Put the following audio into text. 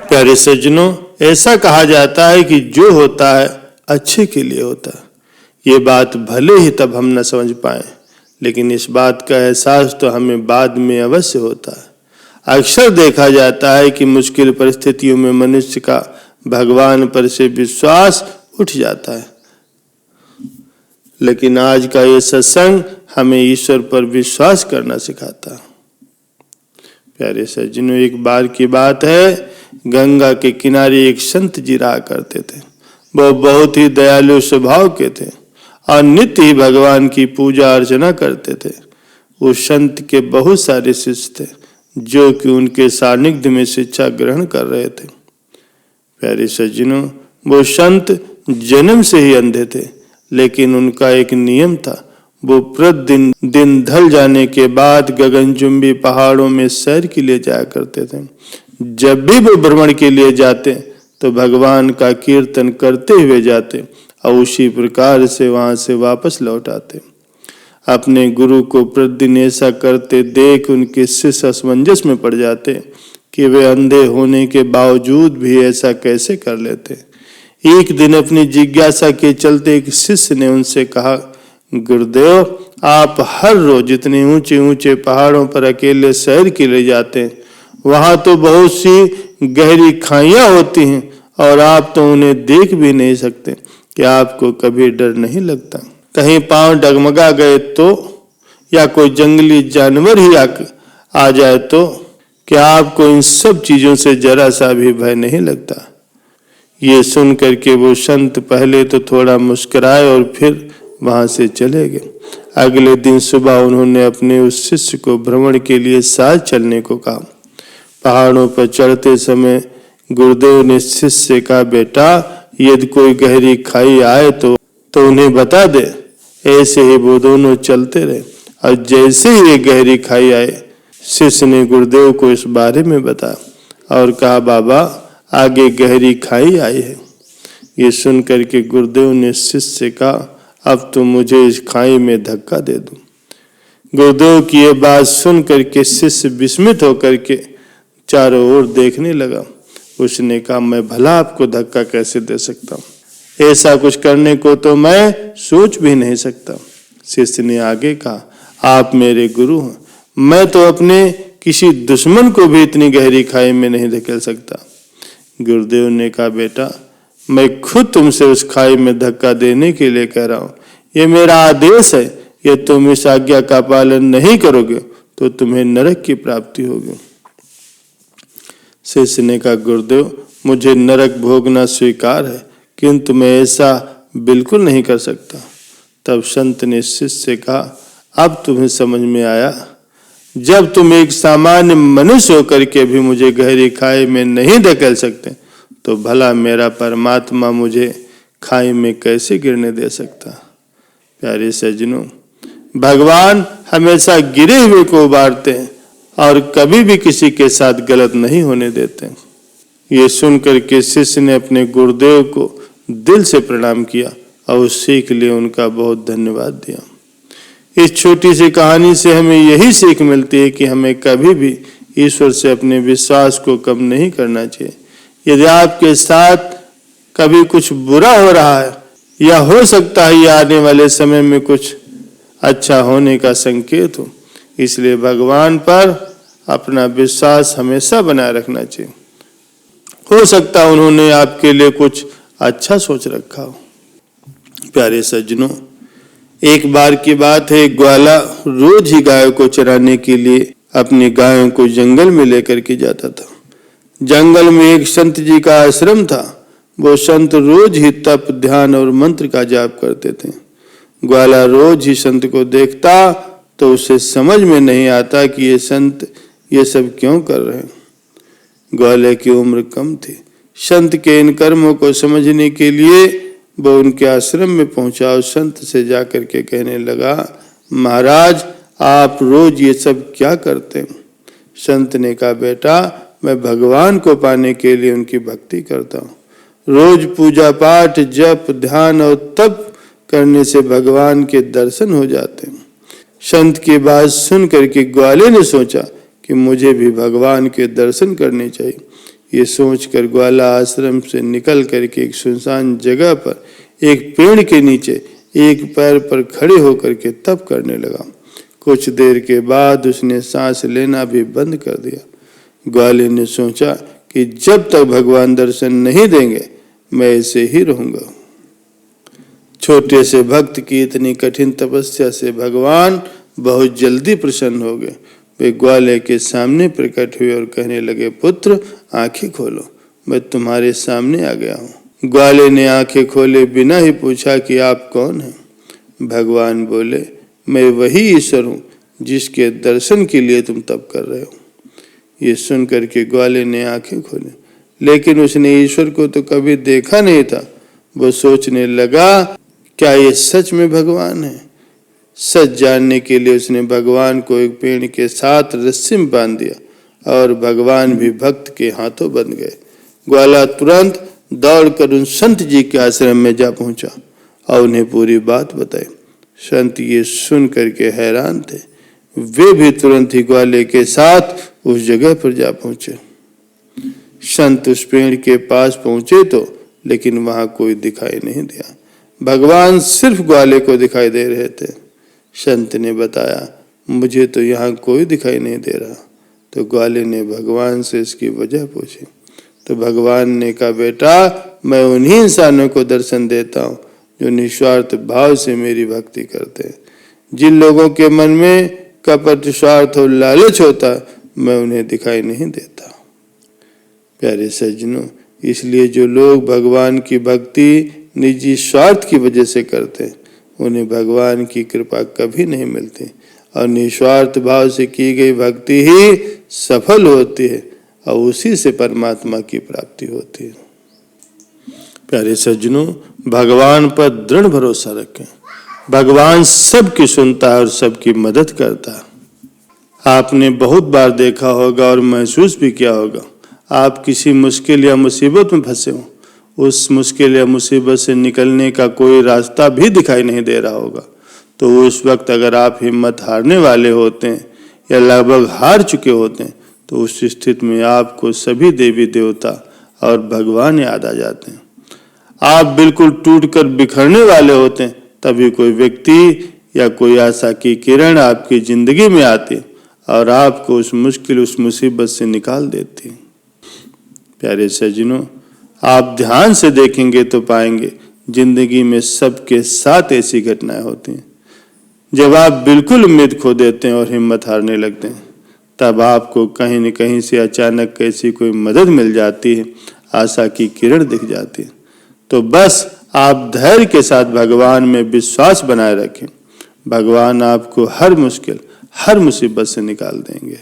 प्यारे सज्जनों, ऐसा कहा जाता है कि जो होता है अच्छे के लिए होता है। ये बात भले ही तब हम न समझ पाए, लेकिन इस बात का एहसास तो हमें बाद में अवश्य होता है। अक्सर देखा जाता है कि मुश्किल परिस्थितियों में मनुष्य का भगवान पर से विश्वास उठ जाता है, लेकिन आज का ये सत्संग हमें ईश्वर पर विश्वास करना सिखाता है। प्यारे सज्जनों, एक बार की बात है, गंगा के किनारे एक संत जी रहा करते थे। वह बहुत ही दयालु स्वभाव के थे और नित्य ही भगवान की पूजा अर्चना करते थे। उस संत के बहुत सारे शिष्य थे जो कि उनके सानिध्य में शिक्षा ग्रहण कर रहे थे। प्यारे सज्जनों, वो संत जन्म से ही अंधे थे, लेकिन उनका एक नियम था। वो प्रतिदिन दिन ढल जाने के बाद गगनचुंबी पहाड़ों में सैर के लिए जाया करते थे। जब भी वो भ्रमण के लिए जाते तो भगवान का कीर्तन करते हुए जाते और उसी प्रकार से वहां से वापस लौट आते। अपने गुरु को प्रतिदिन ऐसा करते देख उनके शिष्य असमंजस में पड़ जाते कि वे अंधे होने के बावजूद भी ऐसा कैसे कर लेते। एक दिन अपनी जिज्ञासा के चलते एक शिष्य ने उनसे कहा, गुरुदेव, आप हर रोज इतने ऊंचे ऊंचे पहाड़ों पर अकेले सैर के लिए जाते हैं। वहां तो बहुत सी गहरी खाइयां होती हैं और आप तो उन्हें देख भी नहीं सकते। क्या आपको कभी डर नहीं लगता? कहीं पांव डगमगा गए तो, या कोई जंगली जानवर ही आ जाए तो? क्या आपको इन सब चीजों से जरा सा भी भय नहीं लगता? ये सुन करके वो संत पहले तो थोड़ा मुस्कुराए और फिर वहां से चले गए। अगले दिन सुबह उन्होंने अपने उस शिष्य को भ्रमण के लिए साथ चलने को कहा। पहाड़ों पर चढ़ते समय गुरुदेव ने शिष्य से कहा, बेटा, यदि कोई गहरी खाई आए तो उन्हें बता दे। ऐसे ही वो दोनों चलते रहे और जैसे ही एक गहरी खाई आए, शिष्य ने गुरुदेव को इस बारे में बताया और कहा, बाबा, आगे गहरी खाई आई है। ये सुन करके गुरुदेव ने शिष्य से कहा, अब तो मुझे इस खाई में धक्का दे दो। गुरुदेव की ये बात सुन करके शिष्य विस्मित होकर के चारों ओर देखने लगा। उसने कहा, मैं भला आपको धक्का कैसे दे सकता हूँ? ऐसा कुछ करने को तो मैं सोच भी नहीं सकता। शिष्य ने आगे कहा, आप मेरे गुरु हैं, मैं तो अपने किसी दुश्मन को भी इतनी गहरी खाई में नहीं धकेल सकता। गुरुदेव ने कहा, बेटा, मैं खुद तुमसे उस खाई में धक्का देने के लिए कह रहा हूं। ये मेरा आदेश है। ये तुम इस आज्ञा का पालन नहीं करोगे तो तुम्हें नरक की प्राप्ति होगी। शिष्य ने कहा, गुरुदेव, मुझे नरक भोगना स्वीकार है, किंतु मैं ऐसा बिल्कुल नहीं कर सकता। तब संत ने शिष्य से कहा, अब तुम्हें समझ में आया? जब तुम एक सामान्य मनुष्य होकर के भी मुझे गहरी खाई में नहीं धकेल सकते, तो भला मेरा परमात्मा मुझे खाई में कैसे गिरने दे सकता? प्यारे सज्जनों, भगवान हमेशा गिरे हुए को उबारते हैं और कभी भी किसी के साथ गलत नहीं होने देते। ये सुनकर के शिष्य ने अपने गुरुदेव को दिल से प्रणाम किया और उस सीख लिए उनका बहुत धन्यवाद दिया। इस छोटी सी कहानी से हमें यही सीख मिलती है कि हमें कभी भी ईश्वर से अपने विश्वास को कम नहीं करना चाहिए। यदि आपके साथ कभी कुछ बुरा हो रहा है, या हो सकता है ये आने वाले समय में कुछ अच्छा होने का संकेत हो, इसलिए भगवान पर अपना विश्वास हमेशा बनाए रखना चाहिए। हो सकता है उन्होंने आपके लिए कुछ अच्छा सोच रखा हो। प्यारे सज्जनों, एक बार की बात है, ग्वाला रोज ही गायों को चराने के लिए अपनी गायों को जंगल में लेकर के जाता था। जंगल में एक संत जी का आश्रम था। वो संत रोज ही तप, ध्यान और मंत्र का जाप करते थे। ग्वाला रोज ही संत को देखता तो उसे समझ में नहीं आता कि ये संत ये सब क्यों कर रहे हैं। ग्वाले की उम्र कम थी। संत के इन कर्मों को समझने के लिए वो उनके आश्रम में पहुंचा और संत से जाकर के कहने लगा, महाराज, आप रोज ये सब क्या करते हैं? संत ने कहा, बेटा, मैं भगवान को पाने के लिए उनकी भक्ति करता हूँ। रोज पूजा पाठ, जप, ध्यान और तप करने से भगवान के दर्शन हो जाते हैं। संत की बात सुन करके ग्वाले ने सोचा कि मुझे भी भगवान के दर्शन करने चाहिए। ये सोचकर ग्वाला आश्रम से निकल करके एक सुनसान जगह पर एक पेड़ के नीचे एक पैर पर खड़े होकर के तप करने लगा। कुछ देर के बाद उसने सांस लेना भी बंद कर दिया। ग्वाले ने सोचा कि जब तक भगवान दर्शन नहीं देंगे मैं ऐसे ही रहूंगा। छोटे से भक्त की इतनी कठिन तपस्या से भगवान बहुत जल्दी प्रसन्न हो गए। वे ग्वाले के सामने प्रकट हुए और कहने लगे, पुत्र आंखें खोलो, मैं तुम्हारे सामने आ गया हूँ। ग्वाले ने आंखें खोले बिना ही पूछा कि आप कौन हैं। भगवान बोले, मैं वही ईश्वर हूँ जिसके दर्शन के लिए तुम तप कर रहे हो। ये सुनकर के ग्वाले ने आंखें खोले, लेकिन उसने ईश्वर को तो कभी देखा नहीं था। वो सोचने लगा, क्या ये सच में भगवान है? सच जानने के लिए उसने भगवान को एक पेड़ के साथ रस्सी में बांध दिया और भगवान भी भक्त के हाथों बंध गए। ग्वाला तुरंत दौड़कर उन संत जी के आश्रम में जा पहुंचा और उन्हें पूरी बात बताई। संत ये सुन करके हैरान थे। वे भी तुरंत ही ग्वाले के साथ उस जगह पर जा पहुंचे। संत उस पेड़ के पास पहुंचे तो लेकिन वहां कोई दिखाई नहीं दिया। भगवान सिर्फ ग्वाले को दिखाई दे रहे थे। संत ने बताया, मुझे तो यहाँ कोई दिखाई नहीं दे रहा। तो ग्वाले ने भगवान से इसकी वजह पूछी। तो भगवान ने कहा, बेटा मैं उन्हीं इंसानों को दर्शन देता हूँ जो निस्वार्थ भाव से मेरी भक्ति करते हैं। जिन लोगों के मन में कपट, स्वार्थ और लालच होता मैं उन्हें दिखाई नहीं देता। प्यारे सज्जनों, इसलिए जो लोग भगवान की भक्ति निजी स्वार्थ की वजह से करते हैं उन्हें भगवान की कृपा कभी नहीं मिलती और निस्वार्थ भाव से की गई भक्ति ही सफल होती है और उसी से परमात्मा की प्राप्ति होती है। प्यारे सज्जनों, भगवान पर दृढ़ भरोसा रखें। भगवान सबकी सुनता है और सबकी मदद करता है। आपने बहुत बार देखा होगा और महसूस भी किया होगा, आप किसी मुश्किल या मुसीबत में फंसे हो, उस मुश्किल या मुसीबत से निकलने का कोई रास्ता भी दिखाई नहीं दे रहा होगा, तो उस वक्त अगर आप हिम्मत हारने वाले होते हैं या लगभग हार चुके होते हैं तो उस स्थिति में आपको सभी देवी देवता और भगवान याद आ जाते हैं। आप बिल्कुल टूटकर बिखरने वाले होते हैं तभी कोई व्यक्ति या कोई आशा की किरण आपकी जिंदगी में आती और आपको उस मुश्किल, उस मुसीबत से निकाल देती है। प्यारे सज्जनों, आप ध्यान से देखेंगे तो पाएंगे जिंदगी में सबके साथ ऐसी घटनाएं होती हैं। जब आप बिल्कुल उम्मीद खो देते हैं और हिम्मत हारने लगते हैं तब आपको कहीं न कहीं से अचानक कैसी कोई मदद मिल जाती है, आशा की किरण दिख जाती है। तो बस आप धैर्य के साथ भगवान में विश्वास बनाए रखें। भगवान आपको हर मुश्किल, हर मुसीबत से निकाल देंगे।